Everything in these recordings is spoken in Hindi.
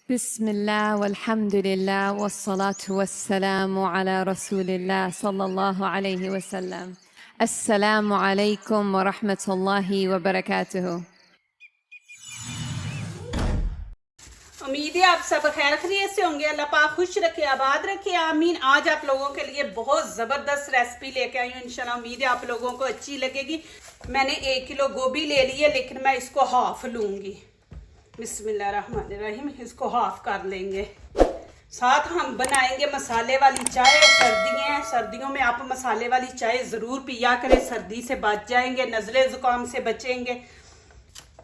बिस्मिल्लाह वल्हम्दुलिल्लाह वस्सलातु वस्सलामु अला रसूलिल्लाह सल्लल्लाहु अलैहि वसल्लम। अस्सलामु अलैकुम व रहमतुल्लाहि व बरकातुहू। उम्मीद है आप सब खैर खैरियत से होंगे। अल्लाह पाक खुश रखे, आबाद रखे, आमीन। आज आप लोगों के लिए बहुत ज़बरदस्त रेसिपी लेके आई हूँ। इंशाल्लाह उम्मीद है आप लोगों को अच्छी लगेगी। मैंने 1 किलो गोभी ले ली है, लेकिन मैं इसको हाफ लूँगी। बिस्मिल्लाहिर्रहमानिर्रहीम। इसको हाफ कर लेंगे। साथ हम बनाएंगे मसाले वाली चाय। सर्दी है, सर्दियों में आप मसाले वाली चाय ज़रूर पिया करें, सर्दी से बच जाएंगे, नज़ले ज़ुकाम से बचेंगे।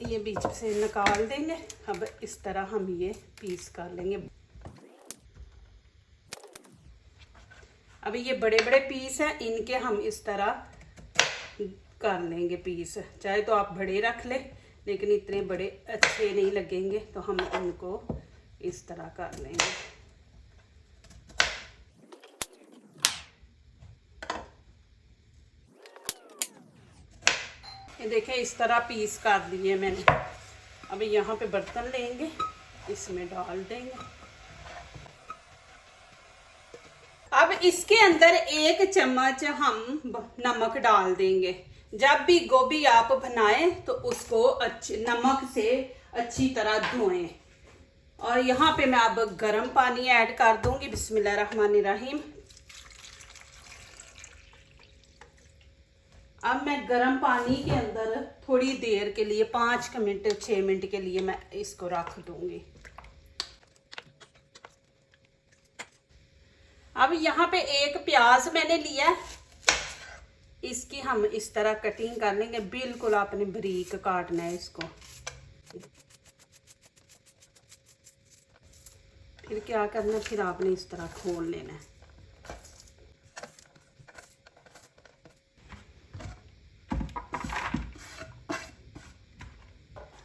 ये बीच से निकाल देंगे। अब इस तरह हम ये पीस कर लेंगे। अब ये बड़े बड़े पीस हैं, इनके हम इस तरह कर लेंगे पीस। चाहे तो आप बड़े रख लें, लेकिन इतने बड़े अच्छे नहीं लगेंगे, तो हम इनको इस तरह कर लेंगे। ये देखें, इस तरह पीस कर दिए मैंने। अब यहाँ पे बर्तन लेंगे, इसमें डाल देंगे। अब इसके अंदर 1 चम्मच हम नमक डाल देंगे। जब भी गोभी आप बनाएं तो उसको नमक से अच्छी तरह धोएं। और यहाँ पे मैं अब गर्म पानी ऐड कर दूंगी। बिस्मिल्लाहिर्रहमानिर्रहीम। अब मैं गर्म पानी के अंदर थोड़ी देर के लिए 5 मिनट 6 मिनट के लिए मैं इसको रख दूंगी। अब यहाँ पे 1 प्याज मैंने लिया, इसकी हम इस तरह कटिंग कर लेंगे। बिल्कुल आपने बारीक काटना है इसको। फिर क्या करना, फिर आपने इस तरह खोल लेना है।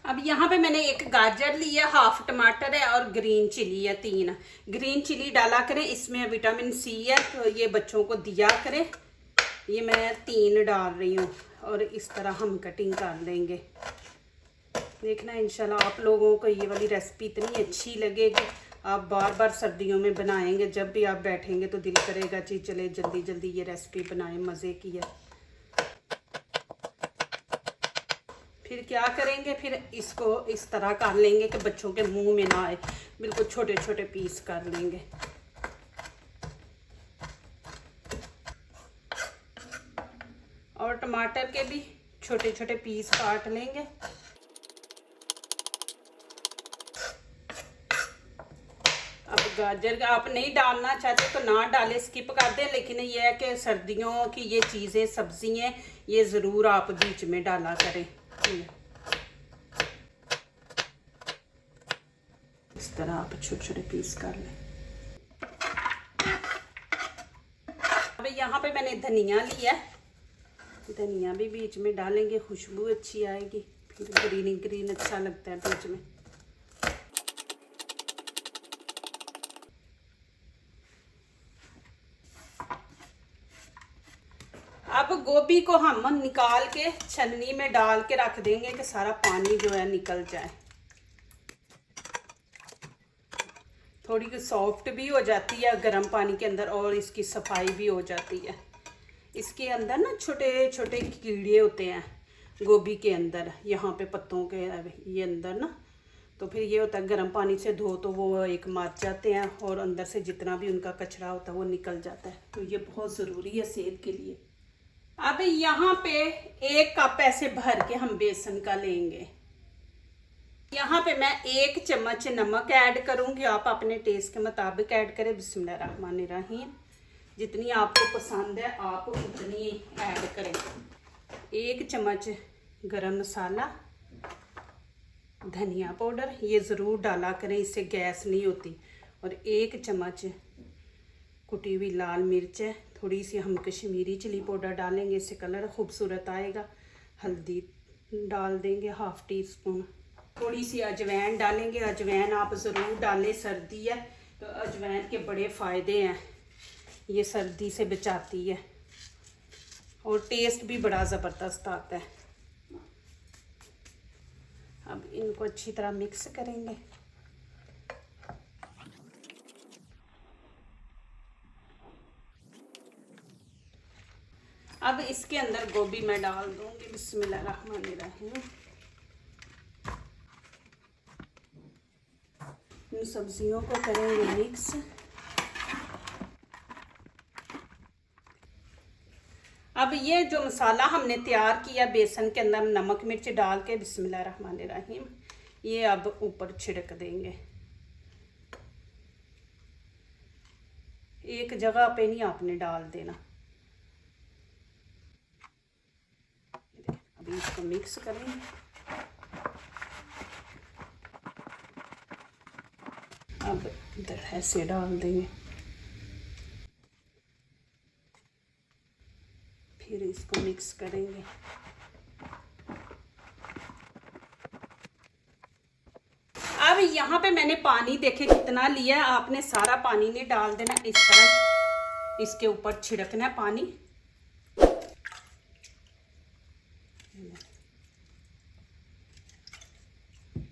अब यहाँ पे मैंने 1 गाजर लिया, हाफ टमाटर है और ग्रीन चिली है 3। ग्रीन चिली डाला करें, इसमें विटामिन सी है, तो ये बच्चों को दिया करें। ये मैं 3 डाल रही हूँ और इस तरह हम कटिंग कर लेंगे। देखना इंशाल्लाह आप लोगों को ये वाली रेसिपी इतनी अच्छी लगेगी। आप बार बार सर्दियों में बनाएंगे, जब भी आप बैठेंगे तो दिल करेगा कि चले जल्दी जल्दी ये रेसिपी बनाएं, मज़े की है। फिर क्या करेंगे, फिर इसको इस तरह कर लेंगे कि बच्चों के मुंह में ना आए। बिल्कुल छोटे छोटे पीस कर लेंगे। और टमाटर के भी छोटे छोटे पीस काट लेंगे। अब गाजर आप नहीं डालना चाहते तो ना डालें, स्किप कर दें। लेकिन ये है कि सर्दियों की ये चीज़ें, सब्जियां, ये ज़रूर आप बीच में डाला करें। इस तरह आप छोटे छोटे पीस कर लें। अब यहाँ पे मैंने धनिया लिया, धनिया भी बीच में डालेंगे, खुशबू अच्छी आएगी। फिर ग्रीन ग्रीन अच्छा लगता है बीच में। अब गोभी को हम निकाल के छन्नी में डाल के रख देंगे कि सारा पानी जो है निकल जाए। थोड़ी सॉफ्ट भी हो जाती है गर्म पानी के अंदर, और इसकी सफाई भी हो जाती है। इसके अंदर ना छोटे छोटे कीड़े होते हैं गोभी के अंदर, यहाँ पे पत्तों के ये अंदर ना। तो फिर ये होता है गर्म पानी से धो तो वो एक मर जाते हैं, और अंदर से जितना भी उनका कचरा होता है वो निकल जाता है। तो ये बहुत ज़रूरी है सेहत के लिए। अब यहाँ पे 1 कप ऐसे भर के हम बेसन का लेंगे। यहाँ पे मैं 1 चम्मच नमक ऐड करूँगी। आप अपने टेस्ट के मुताबिक ऐड करें। बिस्मिल्लाहिर्रहमानिर्रहीम। जितनी आपको पसंद है आप उतनी ऐड करें। 1 चम्मच गरम मसाला, धनिया पाउडर ये ज़रूर डाला करें, इससे गैस नहीं होती। और 1 चम्मच कुटी हुई लाल मिर्च है। थोड़ी सी हम कश्मीरी चिली पाउडर डालेंगे, इससे कलर खूबसूरत आएगा। हल्दी डाल देंगे, हाफ टी स्पून। थोड़ी सी अजवाइन डालेंगे। अजवाइन आप ज़रूर डालें, सर्दी है तो अजवाइन के बड़े फ़ायदे हैं, ये सर्दी से बचाती है और टेस्ट भी बड़ा ज़बरदस्त आता है। अब इनको अच्छी तरह मिक्स करेंगे। अब इसके अंदर गोभी मैं डाल दूंगी। बिस्मिल्लाहिर्रहमानिर्रहीम। इन सब्जियों को करेंगे मिक्स। अब ये जो मसाला हमने तैयार किया बेसन के अंदर नमक मिर्च डाल के, बिस्मिल्लाहिर्रहमानिर्रहीम, ये अब ऊपर छिड़क देंगे। एक जगह पे नहीं आपने डाल देना। अभी इसको मिक्स करेंगे। अब इधर ऐसे डाल देंगे, फिर इसको मिक्स करेंगे। अब यहाँ पे मैंने पानी देखे कितना लिया, आपने सारा पानी नहीं डाल देना, इस तरह इसके ऊपर छिड़कना है पानी।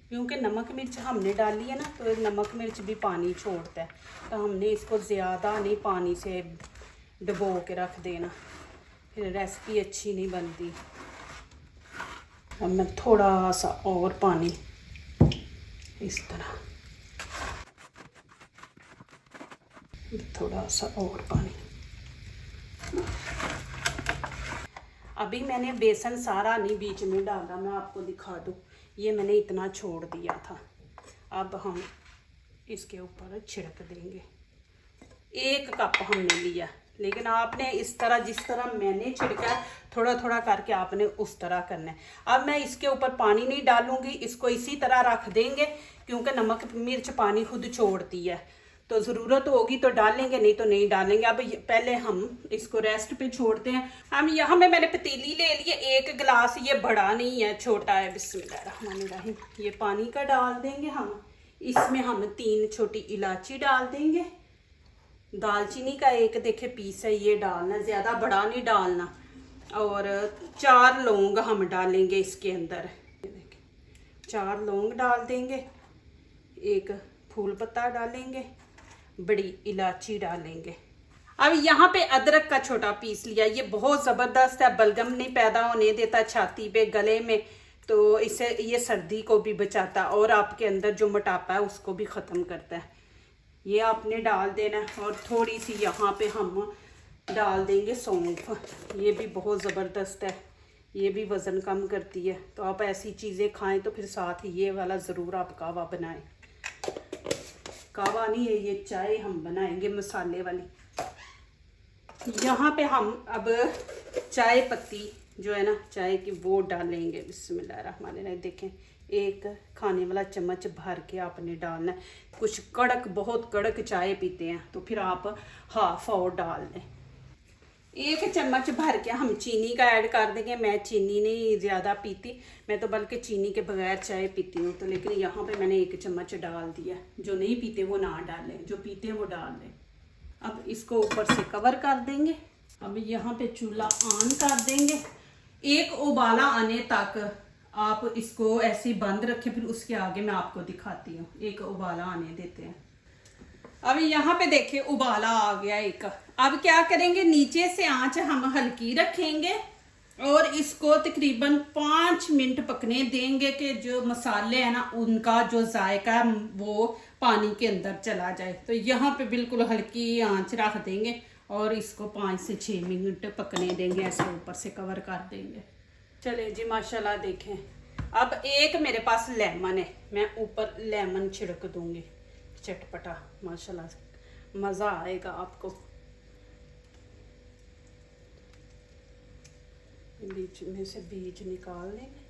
क्योंकि नमक मिर्च हमने डाली है ना, तो नमक मिर्च भी पानी छोड़ता है, तो हमने इसको ज़्यादा नहीं पानी से डुबो के रख देना, फिर रेसिपी अच्छी नहीं बनती। अब मैं थोड़ा सा और पानी इस तरह, थोड़ा सा और पानी। अभी मैंने बेसन सारा नहीं बीच में डाला, मैं आपको दिखा दूँ, ये मैंने इतना छोड़ दिया था। अब हम इसके ऊपर छिड़क देंगे। 1 कप हमने लिया, लेकिन आपने इस तरह जिस तरह मैंने छिड़का है थोड़ा थोड़ा करके आपने उस तरह करना है। अब मैं इसके ऊपर पानी नहीं डालूंगी, इसको इसी तरह रख देंगे, क्योंकि नमक मिर्च पानी खुद छोड़ती है, तो ज़रूरत होगी तो डालेंगे, नहीं तो नहीं डालेंगे। अब पहले हम इसको रेस्ट पे छोड़ते हैं। हम यहाँ में मैंने पतीली ले लिए 1 गिलास, ये बड़ा नहीं है, छोटा है। बिस्मिल्लाहिर्रहमानिर्रहीम, ये पानी का डाल देंगे हम। इसमें हम 3 छोटी इलायची डाल देंगे। दालचीनी का 1 देखे पीस है, ये डालना, ज़्यादा बड़ा नहीं डालना। और 4 लौंग हम डालेंगे इसके अंदर, 4 लौंग डाल देंगे, 1 फूल पत्ता डालेंगे, बड़ी इलायची डालेंगे। अब यहाँ पे अदरक का छोटा पीस लिया, ये बहुत ज़बरदस्त है, बलगम नहीं पैदा होने देता छाती पे गले में, तो इससे ये सर्दी को भी बचाता है और आपके अंदर जो मोटापा है उसको भी ख़त्म करता है। ये आपने डाल देना है। और थोड़ी सी यहाँ पे हम डाल देंगे सौंफ, ये भी बहुत ज़बरदस्त है, ये भी वज़न कम करती है। तो आप ऐसी चीज़ें खाएं तो फिर साथ ये वाला ज़रूर आप कहवा बनाएं। कहवा नहीं है ये, चाय हम बनाएंगे मसाले वाली। यहाँ पे हम अब चाय पत्ती जो है ना चाय की, वो डालेंगे। बिस्मिल्लाहिर्रहमानिर्रहीम। देखें, 1 खाने वाला चम्मच भर के आपने डालना है। कुछ कड़क, बहुत कड़क चाय पीते हैं तो फिर आप हाफ और डाल लें। 1 चम्मच भर के हम चीनी का ऐड कर देंगे। मैं चीनी नहीं ज़्यादा पीती, मैं तो बल्कि चीनी के बगैर चाय पीती हूँ, तो लेकिन यहाँ पे मैंने 1 चम्मच डाल दिया। जो नहीं पीते वो ना डालें, जो पीते हैं वो डाल लें। अब इसको ऊपर से कवर कर देंगे। अब यहाँ पे चूल्हा ऑन कर देंगे। 1 उबाला आने तक आप इसको ऐसे बंद रखें, फिर उसके आगे मैं आपको दिखाती हूँ। 1 उबाला आने देते हैं। अब यहाँ पे देखिए उबाला आ गया 1। अब क्या करेंगे, नीचे से आंच हम हल्की रखेंगे और इसको तकरीबन 5 मिनट पकने देंगे कि जो मसाले हैं ना उनका जो जायका है वो पानी के अंदर चला जाए। तो यहाँ पे बिल्कुल हल्की आंच रख देंगे और इसको 5 से 6 मिनट पकने देंगे, ऐसे ऊपर से कवर कर देंगे। चले जी, माशाल्लाह देखें। अब 1 मेरे पास लेमन है, मैं ऊपर लेमन छिड़क दूंगी, चटपटा माशाल्लाह मज़ा आएगा आपको। बीच में से बीज निकाल लेंगे।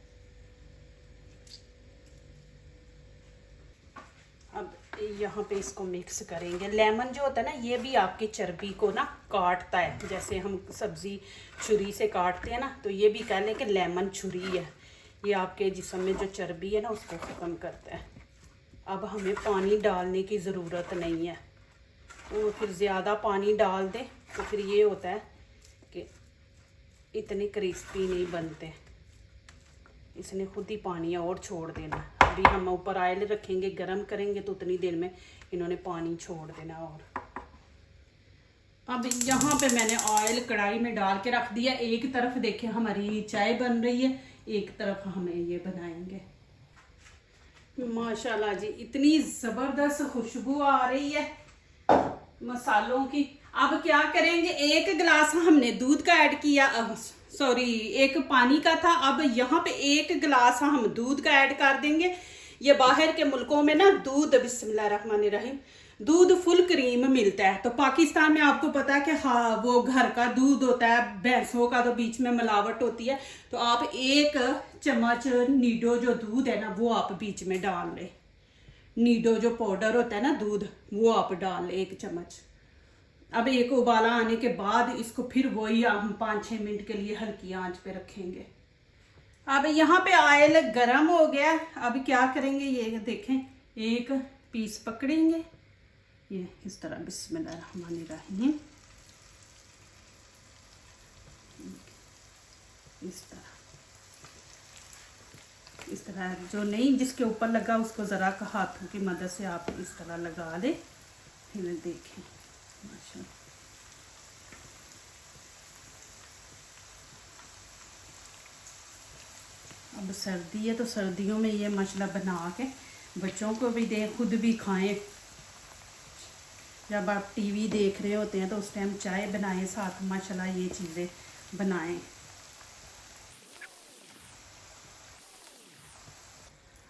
अब यहाँ पे इसको मिक्स करेंगे। लेमन जो होता है ना, ये भी आपकी चर्बी को ना काटता है, जैसे हम सब्ज़ी छुरी से काटते हैं ना, तो ये भी कह लें कि लेमन छुरी है। ये आपके जिस्म में जो चर्बी है ना उसको ख़त्म करता है। अब हमें पानी डालने की ज़रूरत नहीं है, तो फिर ज़्यादा पानी डाल दें तो फिर ये होता है कि इतने क्रिस्पी नहीं बनते, इसने खुद ही पानी और छोड़ देना। अभी हम ऊपर ऑयल रखेंगे, गरम करेंगे तो उतनी देर में इन्होंने पानी छोड़ देना। और अब यहाँ पे मैंने ऑयल कढ़ाई में डाल के रख दिया। एक तरफ देखिए हमारी चाय बन रही है, एक तरफ हमें ये बनाएंगे। माशाल्लाह जी, इतनी ज़बरदस्त खुशबू आ रही है मसालों की। अब क्या करेंगे, एक गिलास हमने दूध का ऐड किया, सॉरी एक पानी का था। अब यहाँ पे एक गिलास हम दूध का ऐड कर देंगे। ये बाहर के मुल्कों में ना दूध, बिस्मिल्लाहिर्रहमानिर्रहीम, दूध फुल क्रीम मिलता है। तो पाकिस्तान में आपको पता है कि हाँ वो घर का दूध होता है, भैंसों का तो बीच में मिलावट होती है। तो आप एक चम्मच नीडो जो दूध है ना वो आप बीच में डाल लें। नीडो जो पाउडर होता है ना दूध, वो आप डाल लें 1 चम्मच। अब एक उबाला आने के बाद इसको फिर वही हम 5-6 मिनट के लिए हल्की आंच पे रखेंगे। अब यहाँ पे ऑयल गरम हो गया। अब क्या करेंगे, ये देखें, एक पीस पकड़ेंगे ये इस तरह, बिस्मिल्लाहिर्रहमानिर्रहीम, इस तरह जो नहीं जिसके ऊपर लगा उसको ज़रा का हाथों की मदद से आप इस तरह लगा दे। फिर देखें माशाल्लाह। अब सर्दी है तो सर्दियों में ये मसला बना के बच्चों को भी दें, खुद भी खाएं। जब आप टीवी देख रहे होते हैं तो उस टाइम चाय बनाएं साथ, माशाल्लाह ये चीज़ें बनाएं।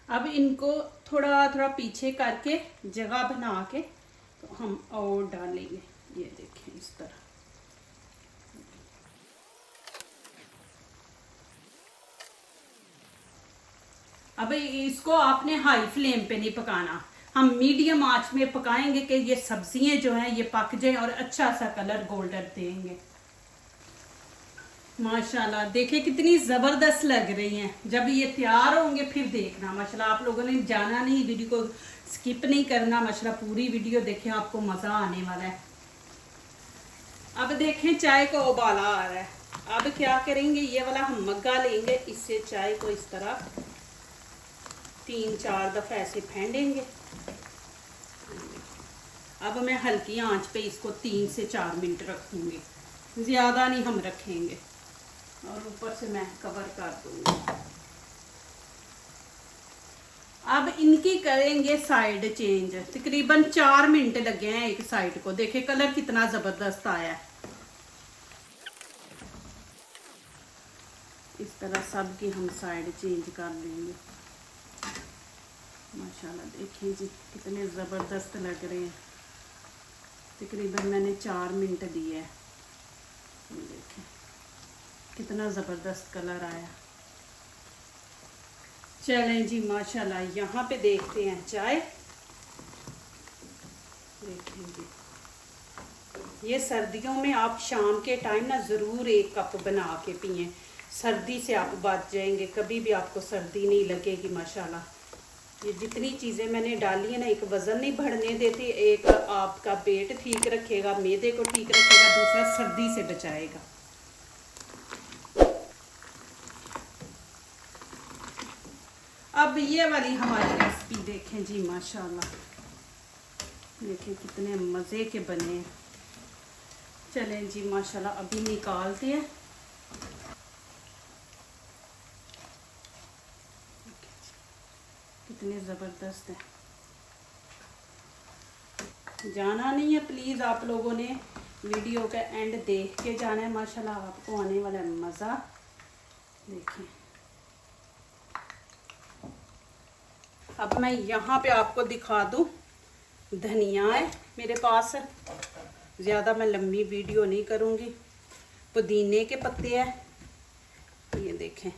अब इनको थोड़ा थोड़ा पीछे करके जगह बना के तो हम और डालेंगे। ये देखें इस तरह। अब इसको आपने हाई फ्लेम पे नहीं पकाना, हम मीडियम आंच में पकाएंगे कि ये सब्जियां जो हैं ये पक जाएं और अच्छा सा कलर गोल्डन देंगे। माशाल्लाह देखिए कितनी ज़बरदस्त लग रही हैं। जब ये तैयार होंगे फिर देखना। माशाल्लाह आप लोगों ने जाना नहीं, वीडियो को स्किप नहीं करना, माशाल्लाह पूरी वीडियो देखें, आपको मज़ा आने वाला है। अब देखें चाय को उबाला आ रहा है। अब क्या करेंगे, ये वाला हम मग्गा लेंगे, इससे चाय को इस तरह 3-4 दफ़ा ऐसे फेंटेंगे। अब मैं हल्की आंच पे इसको 3 से 4 मिनट रखूंगी, ज़्यादा नहीं हम रखेंगे, और ऊपर से मैं कवर कर दूंगी। अब इनकी करेंगे साइड चेंज। तकरीबन 4 मिनट लगे हैं एक साइड को। देखें कलर कितना ज़बरदस्त आया है। इस तरह सब की हम साइड चेंज कर लेंगे। माशाल्लाह देखिए जी कितने ज़बरदस्त लग रहे हैं। तकरीबन मैंने 4 मिनट दिए है। देखिए कितना ज़बरदस्त कलर आया। चलें जी माशाल्लाह, यहाँ पे देखते हैं चाय। देखें जी, ये सर्दियों में आप शाम के टाइम ना ज़रूर 1 कप बना के पिएं। सर्दी से आप बच जाएंगे, कभी भी आपको सर्दी नहीं लगेगी। माशाल्लाह ये जितनी चीज़ें मैंने डाली है ना, एक वज़न नहीं बढ़ने देती, एक आपका पेट ठीक रखेगा, मैदे को ठीक रखेगा, दूसरा सर्दी से बचाएगा। अब ये वाली हमारी रेसिपी देखें जी माशाल्लाह, देखें कितने मज़े के बने हैं। चलें जी माशाल्लाह अभी निकालते हैं। कितने ज़बरदस्त है। जाना नहीं है प्लीज़, आप लोगों ने वीडियो का एंड देख के जाना है। माशाल्लाह आपको आने वाला है मज़ा। देखिए अब मैं यहाँ पे आपको दिखा दूँ, धनिया है मेरे पास, ज़्यादा मैं लंबी वीडियो नहीं करूँगी। पुदीने के पत्ते हैं, ये देखें।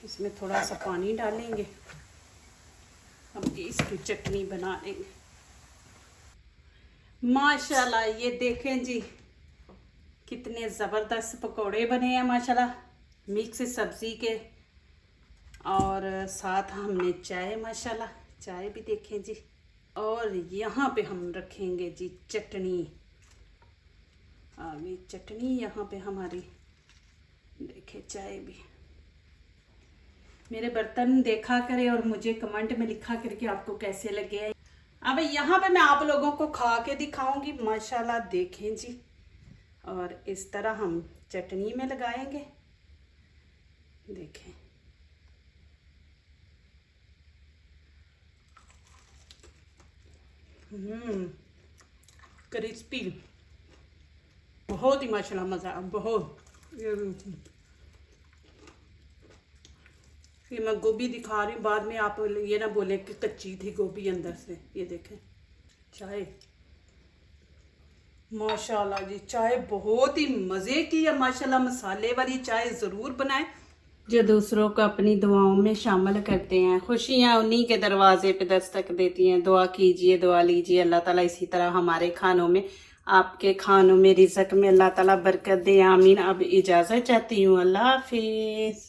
इसमें थोड़ा सा पानी डालेंगे, अब इसकी चटनी बना लेंगे। माशाल्लाह ये देखें जी कितने ज़बरदस्त पकोड़े बने हैं माशाल्लाह, मिक्स सब्ज़ी के, और साथ हमने चाय, माशाल्लाह चाय भी देखें जी। और यहाँ पे हम रखेंगे जी चटनी, आगे चटनी यहाँ पे हमारी, देखें चाय भी। मेरे बर्तन देखा करें और मुझे कमेंट में लिखा करके आपको कैसे लगे। अब यहाँ पे मैं आप लोगों को खा के दिखाऊंगी। माशाल्लाह देखें जी। और इस तरह हम चटनी में लगाएंगे, देखें। क्रिस्पी, बहुत ही माशाल्लाह मज़ा, बहुत। ये मैं गोभी दिखा रही हूँ, बाद में आप ये ना बोले कि कच्ची थी गोभी अंदर से। ये देखें चाय, माशाल्लाह जी, चाय बहुत ही मज़े की है माशाल्लाह। मसाले वाली चाय ज़रूर बनाएं। जो दूसरों को अपनी दुआओं में शामिल करते हैं, खुशियाँ उन्हीं के दरवाजे पे दस्तक देती हैं। दुआ कीजिए, दुआ लीजिए, अल्लाह ताला इसी तरह हमारे खानों में, आपके खानों में, रिज़्क में अल्लाह ताला बरकत दे, आमीन। अब इजाज़त चाहती हूँ, अल्लाह हाफिज़।